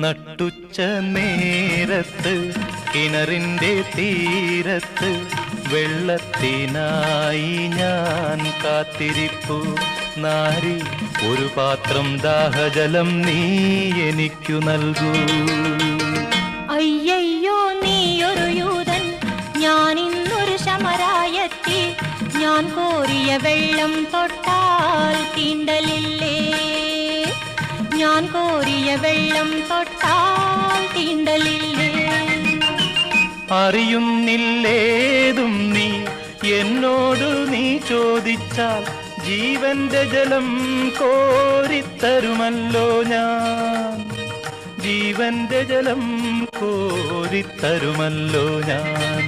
നട്ടുച്ച നേരത്ത് കിണറിൻ്റെ തീരത്ത് വെള്ളത്തിനായി ഞാൻ കാത്തിരിപ്പു നാരി ഒരു പാത്രം ദാഹജലം നീ എനിക്കു നൽകൂ. അയ്യയ്യോ നീയൊരു യൂതൻ, ഞാൻ ഇന്നൊരു ശമരായെത്തി. ഞാൻ കോരിയ വെള്ളം തൊട്ടാൽ തീണ്ടലില്ലേ, ഞാൻ കോരിയ വെള്ളം തൊട്ടാൽ തീണ്ടലില്ലേ. അറിയുന്നില്ലേതും നീ എന്നോടു നീ ചോദിച്ചാൽ ജീവന്റെ ജലം കോരിത്തരുമല്ലോ ഞാൻ, ജീവന്റെ ജലം കോരിത്തരുമല്ലോ ഞാൻ.